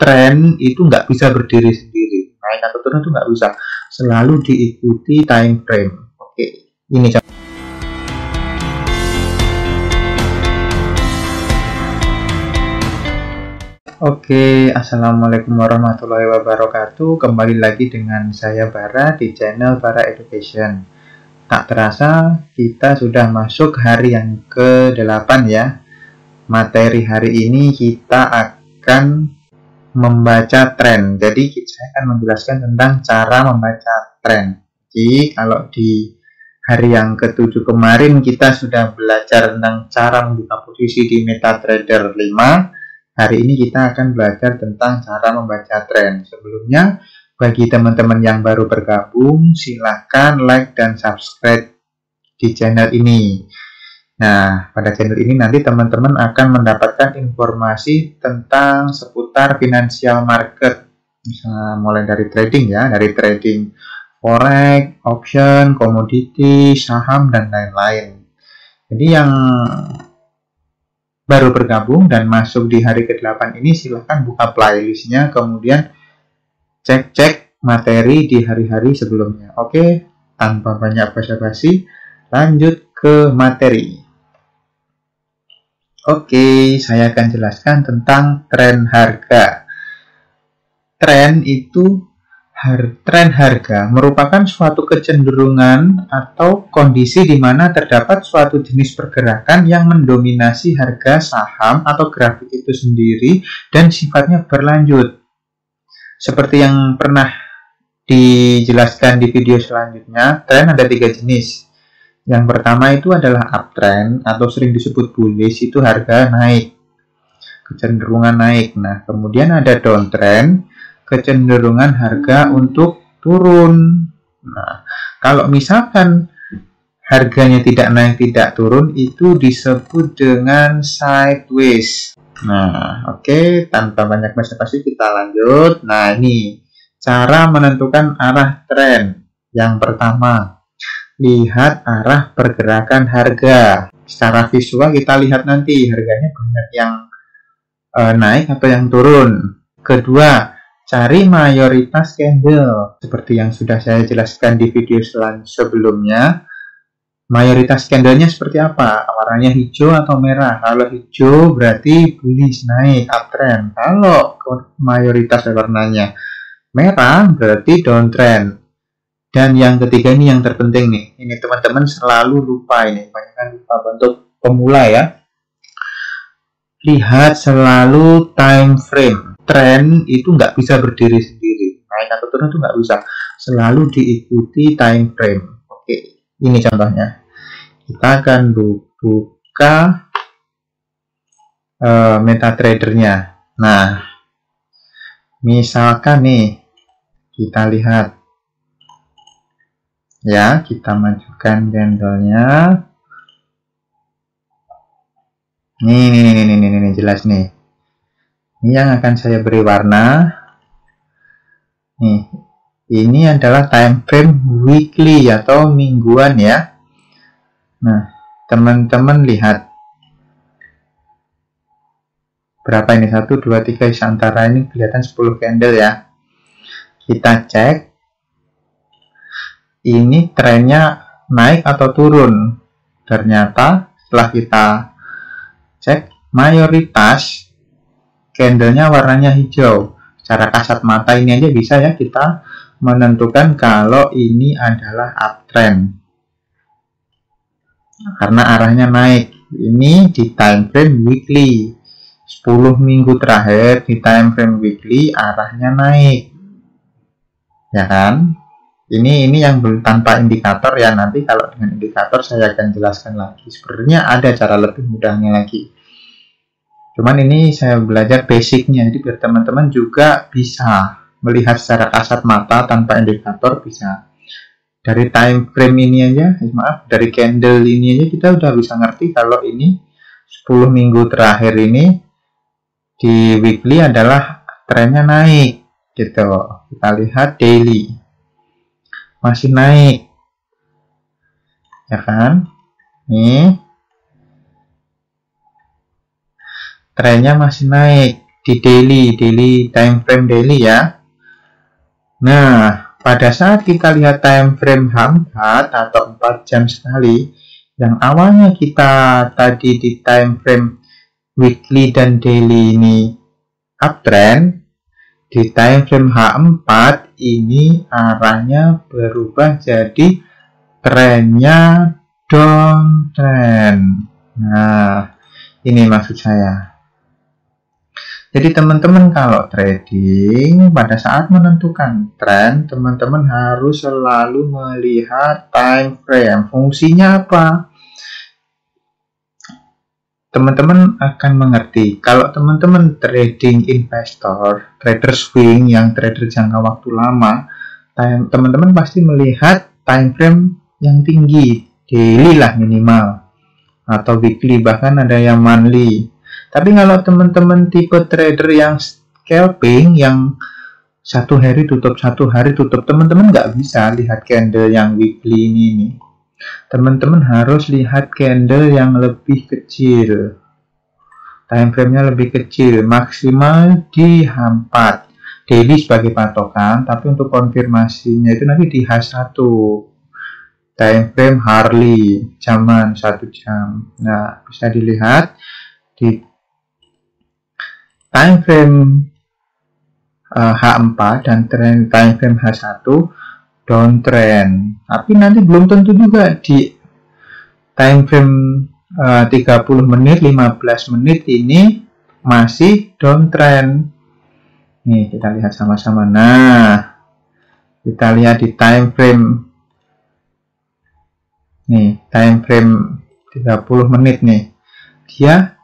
tren itu nggak bisa berdiri sendiri. Naik atau turun itu nggak bisa. Selalu diikuti time frame. Oke, ini contoh. Oke, assalamualaikum warahmatullahi wabarakatuh. Kembali lagi dengan saya Bara di channel Bara Education. Tak terasa kita sudah masuk hari yang ke-8 ya. Materi hari ini kita akan membaca tren. Jadi saya akan menjelaskan tentang cara membaca tren. Jadi kalau di hari yang ke-7 kemarin kita sudah belajar tentang cara membuka posisi di MetaTrader 5. Hari ini kita akan belajar tentang cara membaca tren. Sebelumnya, bagi teman-teman yang baru bergabung, silahkan like dan subscribe di channel ini. Nah, pada channel ini nanti teman-teman akan mendapatkan informasi tentang seputar financial market. Misalnya mulai dari trading ya, dari trading forex, option, komoditi, saham, dan lain-lain. Jadi yang baru bergabung dan masuk di hari ke-8 ini silahkan buka playlistnya, kemudian cek-cek materi di hari-hari sebelumnya. Oke, tanpa banyak basa-basi, lanjut ke materi. Oke, saya akan jelaskan tentang tren harga. Tren harga merupakan suatu kecenderungan atau kondisi di mana terdapat suatu jenis pergerakan yang mendominasi harga saham atau grafik itu sendiri dan sifatnya berlanjut. Seperti yang pernah dijelaskan di video selanjutnya, tren ada 3 jenis. Yang pertama itu adalah uptrend atau sering disebut bullish, itu harga naik, kecenderungan naik. Nah, kemudian ada downtrend, kecenderungan harga untuk turun. Nah, kalau misalkan harganya tidak naik, tidak turun, itu disebut dengan sideways. Nah, oke, tanpa banyak basa-basi kita lanjut. Nah, ini cara menentukan arah tren. Yang pertama, lihat arah pergerakan harga. Secara visual kita lihat nanti harganya banyak yang naik atau yang turun. Kedua, cari mayoritas candle. Seperti yang sudah saya jelaskan di video sebelumnya, mayoritas candlenya seperti apa? Warnanya hijau atau merah? Kalau hijau berarti bullish, naik, uptrend. Kalau mayoritas warnanya merah berarti downtrend. Dan yang ketiga ini yang terpenting nih. Ini teman-teman selalu lupa ini. Kebanyakan lupa untuk pemula ya. Lihat selalu time frame. Tren itu nggak bisa berdiri sendiri. Naik atau turun itu nggak bisa. Selalu diikuti time frame. Oke, ini contohnya. Kita akan buka MetaTrader-nya. Nah, misalkan nih, kita lihat. Ya, kita majukan candlenya. Nih, jelas nih. Ini yang akan saya beri warna. Nih, ini adalah time frame weekly atau mingguan ya. Nah, teman-teman lihat. Berapa ini? 1, 2, 3, antara ini kelihatan 10 candle ya. Kita cek. Ini trennya naik atau turun. Ternyata setelah kita cek, mayoritas candlenya warnanya hijau. Secara kasat mata ini aja bisa ya kita menentukan kalau ini adalah uptrend. Karena arahnya naik. Ini di time frame weekly. 10 minggu terakhir di time frame weekly arahnya naik. Ya kan? Ini yang tanpa indikator ya. Nanti kalau dengan indikator saya akan jelaskan lagi. Sebenarnya ada cara lebih mudahnya lagi. Cuman ini saya belajar basicnya. Jadi biar teman-teman juga bisa melihat secara kasat mata tanpa indikator bisa. Dari time frame ini aja, dari candle ini aja kita udah bisa ngerti kalau ini 10 minggu terakhir ini di weekly adalah trennya naik. Gitu. Kita lihat daily. Masih naik, ya kan? Nih, trennya masih naik. di daily time frame daily ya. Nah, pada saat kita lihat time frame H4 atau 4 jam sekali, yang awalnya kita tadi di time frame weekly dan daily ini uptrend, di time frame H4 ini arahnya berubah jadi trennya downtrend. Nah, ini maksud saya. Jadi teman-teman kalau trading pada saat menentukan tren, teman-teman harus selalu melihat time frame. Fungsinya apa? Teman-teman akan mengerti kalau teman-teman trading investor, trader swing yang trader jangka waktu lama, teman-teman pasti melihat time frame yang tinggi, daily lah minimal, atau weekly, bahkan ada yang monthly. Tapi kalau teman-teman tipe trader yang scalping, yang satu hari tutup, teman-teman nggak bisa lihat candle yang weekly ini nih. Teman-teman harus lihat candle yang lebih kecil, time frame-nya lebih kecil, maksimal di H4, daily sebagai patokan, tapi untuk konfirmasinya itu nanti di H1, time frame Harley, zaman 1 jam. Nah, bisa dilihat di time frame H4 dan time frame H1 downtrend, tapi nanti belum tentu juga di time frame 30 menit, 15 menit ini masih downtrend. Nih, kita lihat sama-sama. Nah, kita lihat di time frame nih, time frame 30 menit nih, dia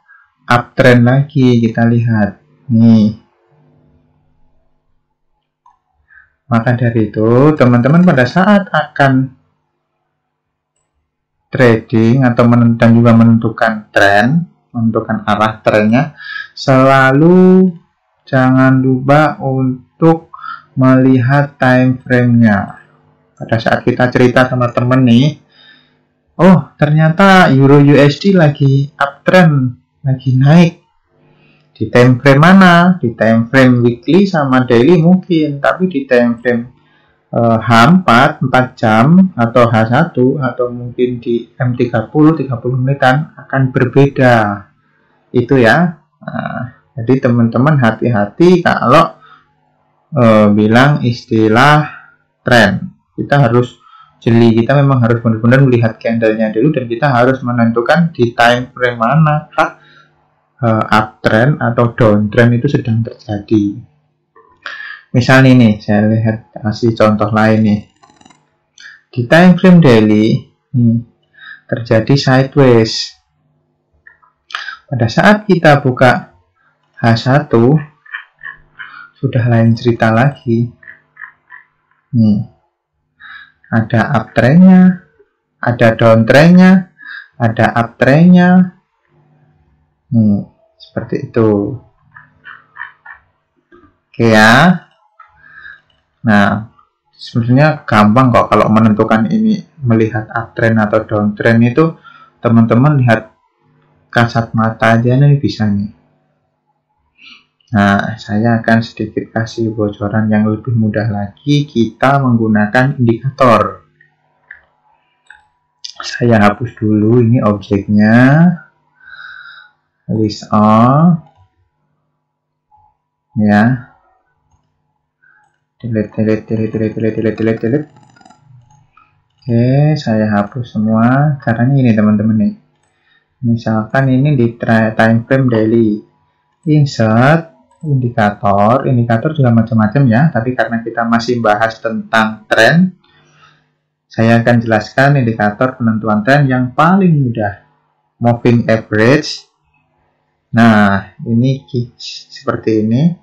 uptrend lagi, kita lihat nih. Maka dari itu, teman-teman pada saat akan trading atau dan juga menentukan tren, menentukan arah trennya, selalu jangan lupa untuk melihat time frame-nya. Pada saat kita cerita sama temen nih, oh ternyata Euro USD lagi uptrend, lagi naik. Di time frame mana? Di time frame weekly sama daily mungkin, tapi di time frame H4, 4 jam atau H1 atau mungkin di M30, 30 menitan akan berbeda. Itu ya. Nah, jadi teman-teman hati-hati kalau bilang istilah tren. Kita harus jeli, kita memang harus benar-benar melihat candlenya dulu dan kita harus menentukan di time frame manakah uptrend atau downtrend itu sedang terjadi. Misal ini, saya lihat kasih contoh lain nih. Di time frame daily terjadi sideways. Pada saat kita buka H1 sudah lain cerita lagi. Nih, ada uptrendnya, ada downtrendnya, ada uptrendnya. Nih, seperti itu. Oke ya. Nah, sebenarnya gampang kok kalau menentukan ini, melihat uptrend atau downtrend itu teman-teman lihat kasat mata aja nih bisa nih. Nah, saya akan sedikit kasih bocoran yang lebih mudah lagi. Kita menggunakan indikator. Saya hapus dulu ini objeknya. List all. Ya. Delete. Oke, saya hapus semua. Caranya ini teman-teman nih. Misalkan ini di time frame daily. Insert indikator juga macam-macam ya, tapi karena kita masih bahas tentang tren, saya akan jelaskan indikator penentuan tren yang paling mudah, moving average. Nah, ini seperti ini,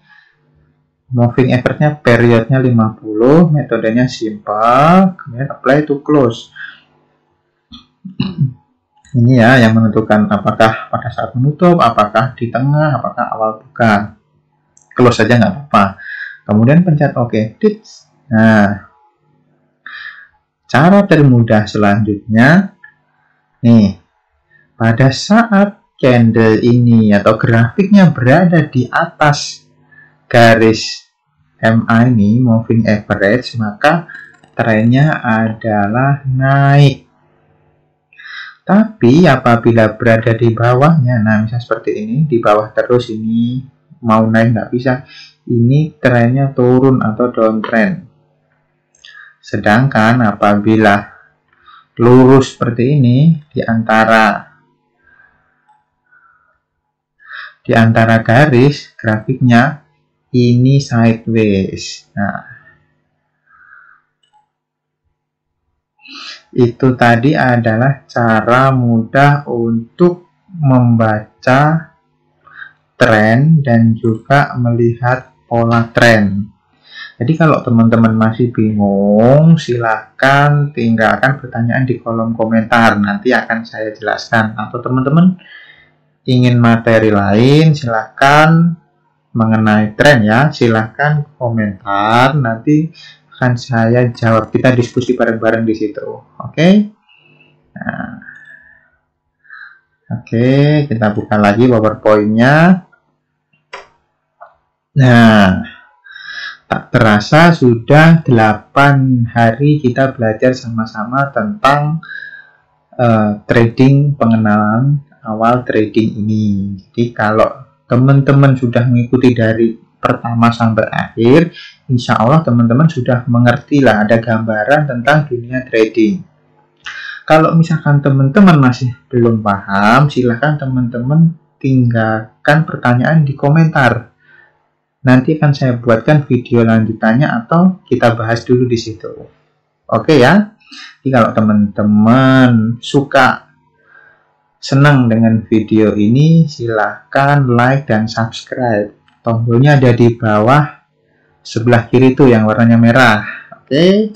moving average-nya periodnya 50, metodenya simple, kemudian apply to close. Ini ya yang menentukan apakah pada saat menutup, apakah di tengah, apakah awal buka. Close saja nggak apa-apa. Kemudian pencet OK. Nah, cara termudah selanjutnya, nih, pada saat candle ini atau grafiknya berada di atas garis MA ini, moving average, maka trennya adalah naik. Tapi apabila berada di bawahnya, nah misalnya seperti ini, di bawah terus ini, mau naik nggak bisa, ini trennya turun atau downtrend. Sedangkan apabila lurus seperti ini, di antara garis grafiknya ini sideways. Nah, itu tadi adalah cara mudah untuk membaca tren dan juga melihat pola tren. Jadi kalau teman-teman masih bingung, silahkan tinggalkan pertanyaan di kolom komentar. Nanti akan saya jelaskan. Atau teman-teman ingin materi lain, silahkan mengenai tren ya. Silahkan komentar. Nanti akan saya jawab. Kita diskusi bareng-bareng di situ. Oke? Nah, oke, kita buka lagi PowerPoint-nya. Nah, tak terasa sudah 8 hari kita belajar sama-sama tentang trading, pengenalan awal trading ini. Jadi kalau teman-teman sudah mengikuti dari pertama sampai akhir, insya Allah teman-teman sudah mengerti lah, ada gambaran tentang dunia trading. Kalau misalkan teman-teman masih belum paham, silahkan teman-teman tinggalkan pertanyaan di komentar. Nanti akan saya buatkan video lanjutannya atau kita bahas dulu di situ. Oke ya. Jadi kalau teman-teman suka, senang dengan video ini, silahkan like dan subscribe. Tombolnya ada di bawah sebelah kiri itu yang warnanya merah. Oke.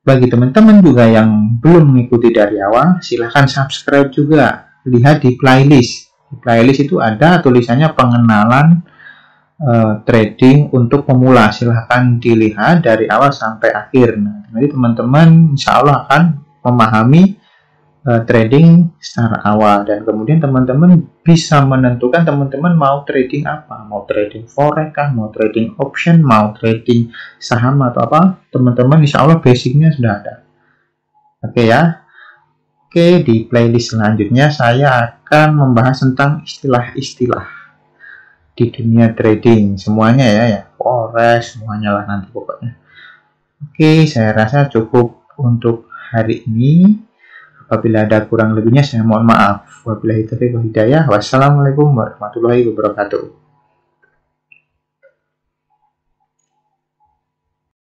Bagi teman-teman juga yang belum mengikuti dari awal, silahkan subscribe juga. Lihat di playlist. Di playlist itu ada tulisannya pengenalan trading untuk pemula. Silahkan dilihat dari awal sampai akhir. Nah, nanti teman-teman insya Allah akan memahami trading secara awal. Dan kemudian teman-teman bisa menentukan teman-teman mau trading apa. Mau trading forex kah, mau trading option, mau trading saham atau apa. Teman-teman insya Allah basicnya sudah ada. Oke ya. Oke, di playlist selanjutnya saya akan membahas tentang istilah-istilah di dunia trading. Semuanya ya, forex, semuanya lah nanti pokoknya. Oke, saya rasa cukup untuk hari ini. Apabila ada kurang lebihnya saya mohon maaf. Wabillahi taufiq wal hidayah. Wassalamualaikum warahmatullahi wabarakatuh.